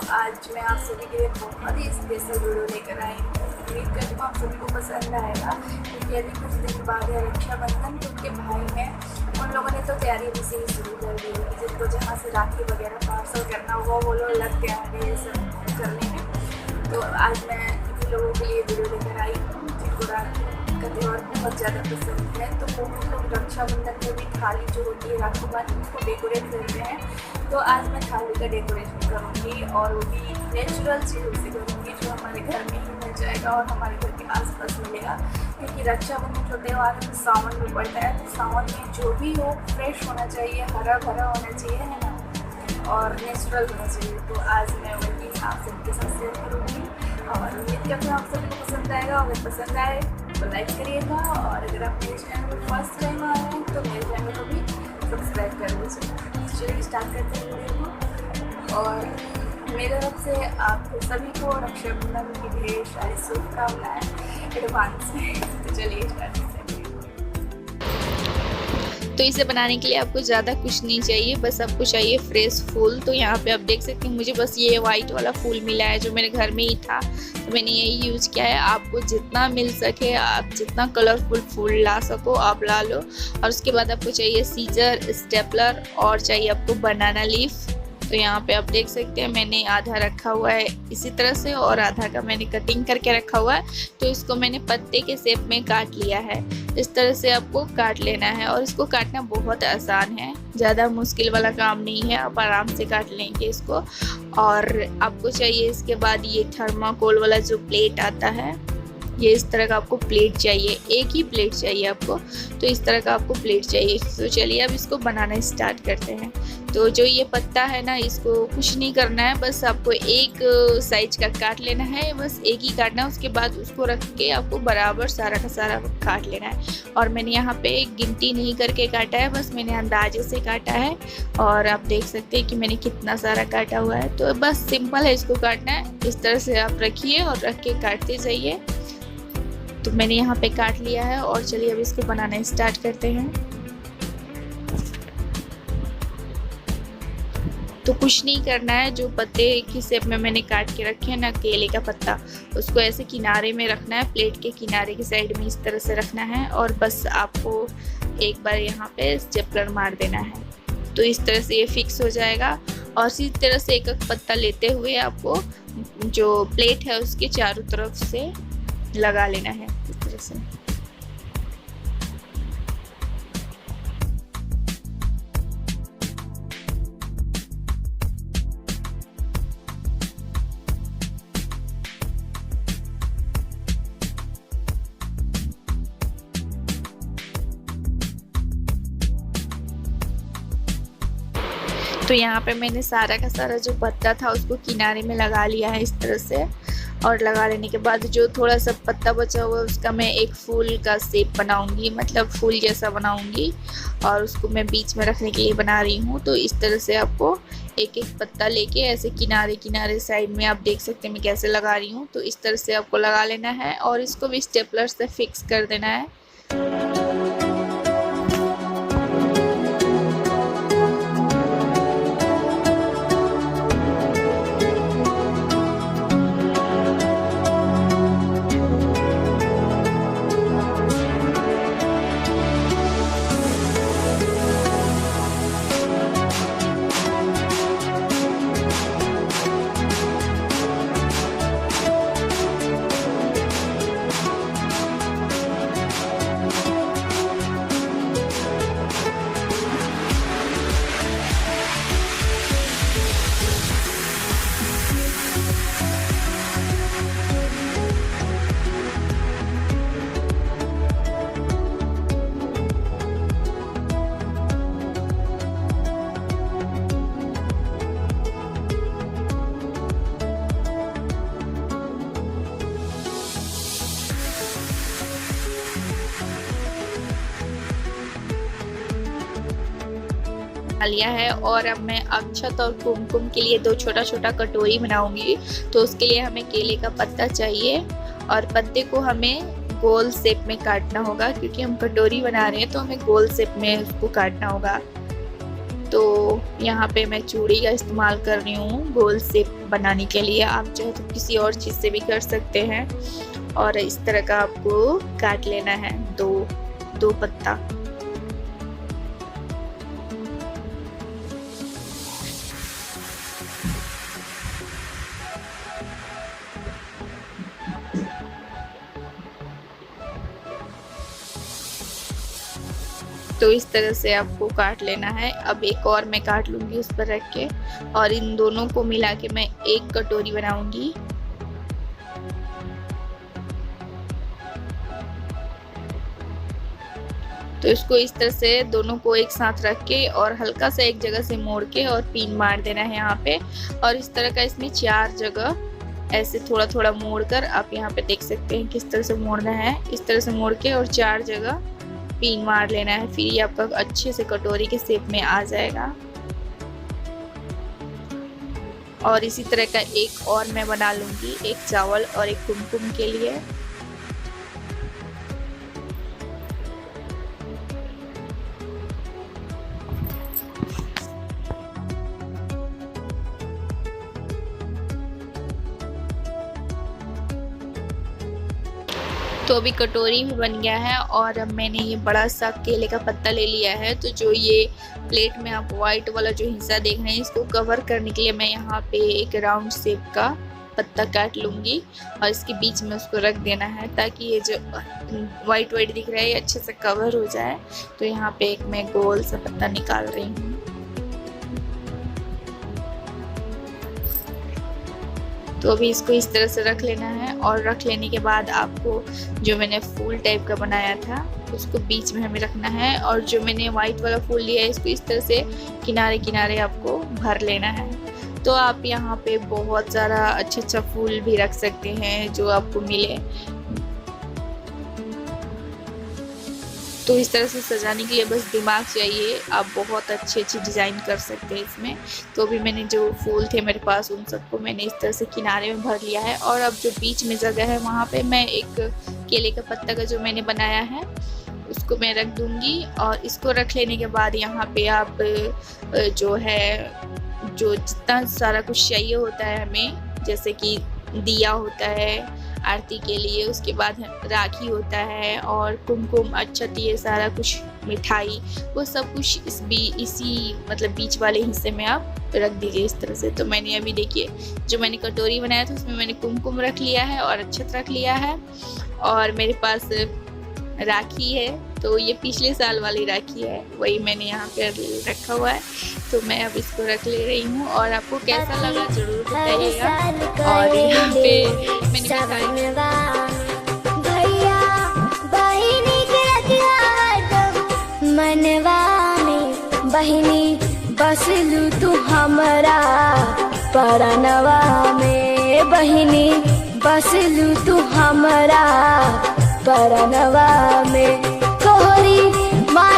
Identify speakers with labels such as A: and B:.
A: आज मैं आप सभी के लिए बहुत ही स्पेशल वीडियो लेकर आई हूँ। उम्मीद करती हूँ आप सभी को पसंद आएगा, क्योंकि अभी कुछ दिन बाद है रक्षाबंधन। तो उनके भाई हैं, उन लोगों ने तो तैयारी अभी से ही शुरू कर दी है। जिनको जहाँ से राखी वगैरह पार्सल करना हुआ वो लोग लग गया है ये सब करने में। तो आज मैं उन लोगों के लिए वीडियो लेकर आई हूँ जिनको राखी का त्यौहार बहुत ज़्यादा पसंद है। तो वो लोग रक्षाबंधन में भी थाली जो होती है राखी बांध उसको डेकोरेट करते हैं। तो आज मैं थाली का डेकोरेशन करूँगी और वो भी नेचुरल चीज़ों से करूँगी जो हमारे घर में ही मिल जाएगा और हमारे घर के आसपास मिलेगा। क्योंकि रक्षाबंधन जो त्यौहार है सावन में पड़ता है, तो सावन में जो भी हो फ्रेश होना चाहिए, हरा भरा होना चाहिए, है ना, और नेचुरल होना चाहिए। तो आज मैं वही आप सबके साथ शेयर करूँगी और उम्मीद करती हूँ आप सभी को पसंद आएगा। अगर पसंद आए तो लाइक करिएगा, और अगर आप मेरे चैनल पर फर्स्ट टाइम आए हैं तो मेरे चैनल को भी सब्सक्राइब कर लीजिए। चलिए स्टार्ट करते हैं वीडियो को। और मेरे तरफ से आप सभी को रक्षाबंधन की ढेर सारी शुभकामनाएं एडवांस में। तो चलिए स्टार्ट करते हैं।
B: तो इसे बनाने के लिए आपको ज़्यादा कुछ नहीं चाहिए, बस आपको चाहिए फ्रेश फूल। तो यहाँ पे आप देख सकते हैं मुझे बस ये वाइट वाला फूल मिला है जो मेरे घर में ही था, तो मैंने यही यूज़ किया है। आपको जितना मिल सके, आप जितना कलरफुल फूल ला सको आप ला लो। और उसके बाद आपको चाहिए सीजर, स्टेपलर और चाहिए आपको बनाना लीफ। तो यहाँ पे आप देख सकते हैं मैंने आधा रखा हुआ है इसी तरह से और आधा का मैंने कटिंग करके रखा हुआ है। तो इसको मैंने पत्ते के शेप में काट लिया है। इस तरह से आपको काट लेना है और इसको काटना बहुत आसान है, ज़्यादा मुश्किल वाला काम नहीं है, आप आराम से काट लेंगे इसको। और आपको चाहिए इसके बाद ये थर्माकोल वाला जो प्लेट आता है, ये इस तरह का आपको प्लेट चाहिए, एक ही प्लेट चाहिए आपको। तो इस तरह का आपको प्लेट चाहिए। तो चलिए अब इसको बनाना स्टार्ट करते हैं। तो जो ये पत्ता है ना, इसको कुछ नहीं करना है, बस आपको एक साइज का काट लेना है, बस एक ही काटना है। उसके बाद उसको रख के आपको बराबर सारा का सारा काट लेना है। और मैंने यहाँ पे गिनती नहीं करके काटा है, बस मैंने अंदाजे से काटा है। और आप देख सकते हैं कि मैंने कितना सारा काटा हुआ है। तो बस सिंपल है, इसको काटना है। इस तरह से आप रखिए और रख के काटते जाइए। तो मैंने यहाँ पे काट लिया है और चलिए अब इसको बनाना स्टार्ट करते हैं। तो कुछ नहीं करना है, जो पत्ते की शेप में मैंने काट के रखे हैं ना केले का पत्ता, उसको ऐसे किनारे में रखना है, प्लेट के किनारे की साइड में इस तरह से रखना है। और बस आपको एक बार यहाँ पे स्टेपलर मार देना है, तो इस तरह से ये फिक्स हो जाएगा। और इसी तरह से एक एक पत्ता लेते हुए आपको जो प्लेट है उसके चारों तरफ से लगा लेना है इस तरह से। तो यहाँ पे मैंने सारा का सारा जो पत्ता था उसको किनारे में लगा लिया है इस तरह से। और लगा लेने के बाद जो थोड़ा सा पत्ता बचा हुआ है उसका मैं एक फूल का शेप बनाऊंगी, मतलब फूल जैसा बनाऊंगी, और उसको मैं बीच में रखने के लिए बना रही हूँ। तो इस तरह से आपको एक एक पत्ता लेके ऐसे किनारे किनारे साइड में आप देख सकते हैं मैं कैसे लगा रही हूँ। तो इस तरह से आपको लगा लेना है और इसको भी स्टेपलर से फिक्स कर देना है। लिया है। और अब मैं अक्षत और कुमकुम के लिए दो छोटा छोटा कटोरी बनाऊंगी। तो उसके लिए हमें केले का पत्ता चाहिए और पत्ते को हमें गोल शेप में काटना होगा, क्योंकि हम कटोरी बना रहे हैं तो हमें गोल शेप में उसको काटना होगा। तो यहाँ पे मैं चूड़ी का इस्तेमाल कर रही हूँ गोल शेप बनाने के लिए। आप चाहे तो किसी और चीज़ से भी कर सकते हैं। और इस तरह का आपको काट लेना है दो पत्ता। तो इस तरह से आपको काट लेना है। अब एक और मैं काट लूँगी उस पर रख के, और इन दोनों को मिला के मैं एक कटोरी बनाऊँगी। तो इसको इस तरह से दोनों को एक साथ रख के और हल्का सा एक जगह से मोड़ के और पिन मार देना है यहाँ पे। और इस तरह का इसमें 4 जगह ऐसे थोड़ा थोड़ा मोड़ कर, आप यहाँ पे देख सकते हैं किस तरह से मोड़ना है। इस तरह से मोड़ के और 4 जगह पिन मार लेना है। फिर ये आपका अच्छे से कटोरी के शेप में आ जाएगा। और इसी तरह का एक और मैं बना लूँगी, एक चावल और एक कुमकुम के लिए। तो अभी कटोरी भी बन गया है। और अब मैंने ये बड़ा सा केले का पत्ता ले लिया है। तो जो ये प्लेट में आप वाइट वाला जो हिस्सा देख रहे हैं, इसको कवर करने के लिए मैं यहाँ पे एक राउंड शेप का पत्ता काट लूँगी और इसके बीच में उसको रख देना है, ताकि ये जो वाइट दिख रहा है ये अच्छे से कवर हो जाए। तो यहाँ पे एक मैं गोल सा पत्ता निकाल रही हूँ। तो अभी इसको इस तरह से रख लेना है। और रख लेने के बाद आपको जो मैंने फूल टाइप का बनाया था उसको बीच में हमें रखना है। और जो मैंने वाइट वाला फूल लिया है इसको इस तरह से किनारे किनारे आपको भर लेना है। तो आप यहाँ पे बहुत ज़्यादा अच्छा फूल भी रख सकते हैं जो आपको मिले। तो इस तरह से सजाने के लिए बस दिमाग चाहिए, आप बहुत अच्छी डिज़ाइन कर सकते हैं इसमें। तो अभी मैंने जो फूल थे मेरे पास उन सबको मैंने इस तरह से किनारे में भर लिया है। और अब जो बीच में जगह है वहाँ पे मैं एक केले का पत्ता का जो मैंने बनाया है उसको मैं रख दूँगी। और इसको रख लेने के बाद यहाँ पे आप जो है जो जितना सारा कुछ चाहिए होता है हमें, जैसे कि दिया होता है आरती के लिए, उसके बाद राखी होता है और कुमकुम, अक्षत, ये सारा कुछ मिठाई, वो सब कुछ इसी मतलब बीच वाले हिस्से में आप रख दीजिए इस तरह से। तो मैंने अभी देखिए जो मैंने कटोरी बनाया था उसमें मैंने कुमकुम रख लिया है और अक्षत रख लिया है। और मेरे पास राखी है, तो ये पिछले साल वाली राखी है, वही मैंने यहाँ पे रखा हुआ है। तो मैं अब इसको रख ले रही हूँ। और आपको कैसा लगा ज़रूर बताइएगा। और यहाँ पे मैंने
C: भैया बहिनी के मनवा में बहिनी बसलू तू हमरा परनवा में, बहिनी बसलू तू हमरा परनवा में।